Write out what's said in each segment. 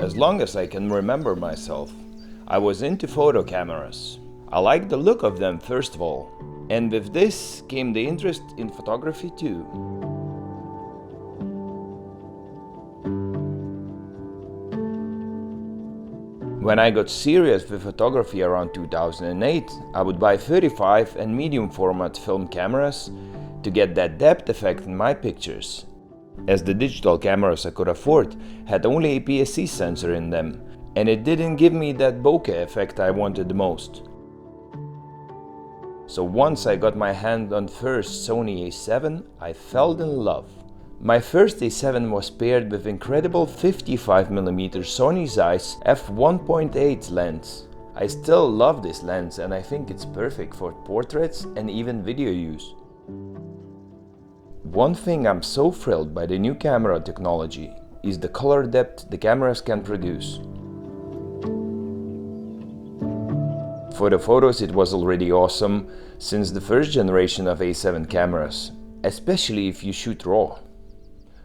As long as I can remember myself, I was into photo cameras. I liked the look of them first of all, and with this came the interest in photography too. When I got serious with photography around 2008, I would buy 35 and medium format film cameras to get that depth effect in my pictures, as the digital cameras I could afford had only a APS-C sensor in them, and it didn't give me that bokeh effect I wanted the most. So once I got my hand on first Sony A7, I fell in love. My first A7 was paired with incredible 55mm Sony Zeiss f1.8 lens. I still love this lens and I think it's perfect for portraits and even video use. One thing I'm so thrilled by the new camera technology is the color depth the cameras can produce. For the photos it was already awesome since the first generation of A7 cameras, especially if you shoot RAW.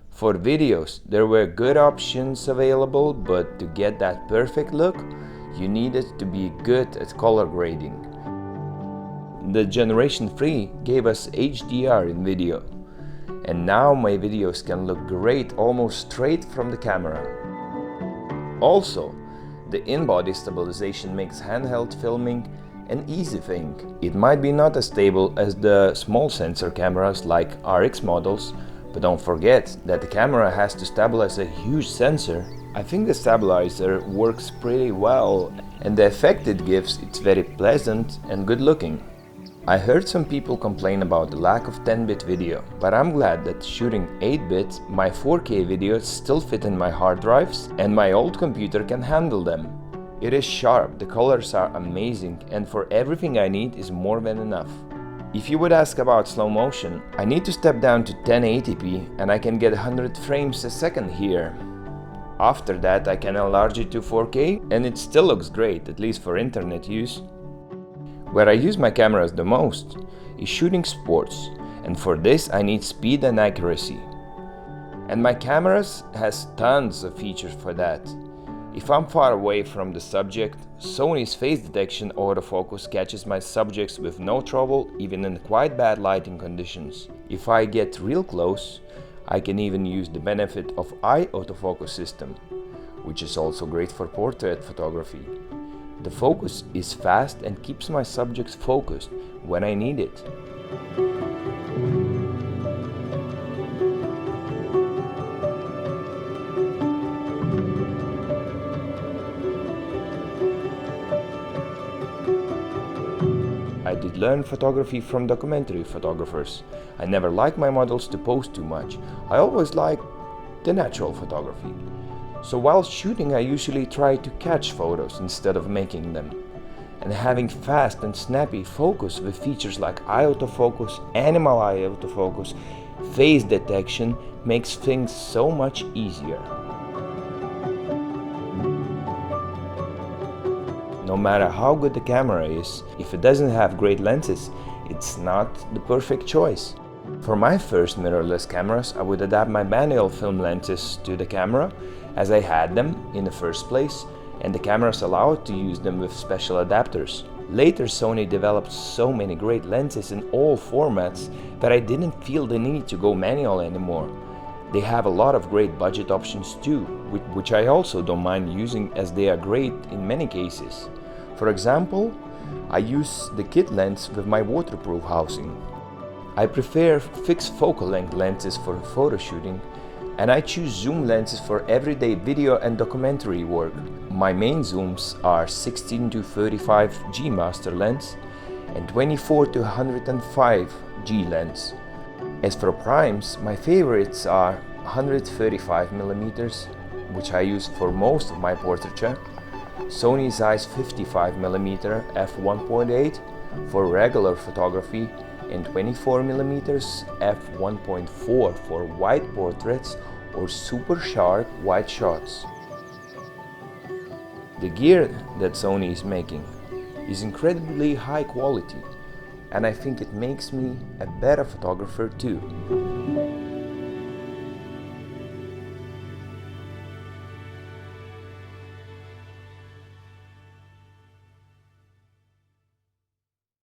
For videos, there were good options available, but to get that perfect look, you needed to be good at color grading. The Generation 3 gave us HDR in video, and now my videos can look great almost straight from the camera. Also, the in-body stabilization makes handheld filming an easy thing. It might be not as stable as the small sensor cameras like RX models, but don't forget that the camera has to stabilize a huge sensor. I think the stabilizer works pretty well, and the effect it gives is very pleasant and good looking. I heard some people complain about the lack of 10-bit video, but I'm glad that shooting 8-bit, my 4K videos still fit in my hard drives and my old computer can handle them. It is sharp, the colors are amazing, and for everything I need is more than enough. If you would ask about slow motion, I need to step down to 1080p and I can get 100 frames a second here. After that I can enlarge it to 4K and it still looks great, at least for internet use. Where I use my cameras the most is shooting sports, and for this I need speed and accuracy. And my cameras has tons of features for that. If I'm far away from the subject, Sony's face detection autofocus catches my subjects with no trouble, even in quite bad lighting conditions. If I get real close, I can even use the benefit of eye autofocus system, which is also great for portrait photography. The focus is fast and keeps my subjects focused when I need it. I did learn photography from documentary photographers. I never liked my models to pose too much. I always liked the natural photography. So while shooting I usually try to catch photos instead of making them. And having fast and snappy focus with features like eye autofocus, animal eye autofocus, face detection makes things so much easier. No matter how good the camera is, if it doesn't have great lenses, it's not the perfect choice. For my first mirrorless cameras, I would adapt my manual film lenses to the camera, as I had them in the first place, and the cameras allowed to use them with special adapters. Later, Sony developed so many great lenses in all formats that I didn't feel the need to go manual anymore. They have a lot of great budget options too, which I also don't mind using as they are great in many cases. For example, I use the kit lens with my waterproof housing. I prefer fixed focal length lenses for photo shooting, and I choose zoom lenses for everyday video and documentary work. My main zooms are 16-35 G master lens and 24-105 G lens. As for primes, my favorites are 135mm, which I use for most of my portraiture, Sony Zeiss 55mm f1.8 for regular photography, and 24mm f1.4 for wide portraits or super sharp wide shots. The gear that Sony is making is incredibly high quality, and I think it makes me a better photographer too.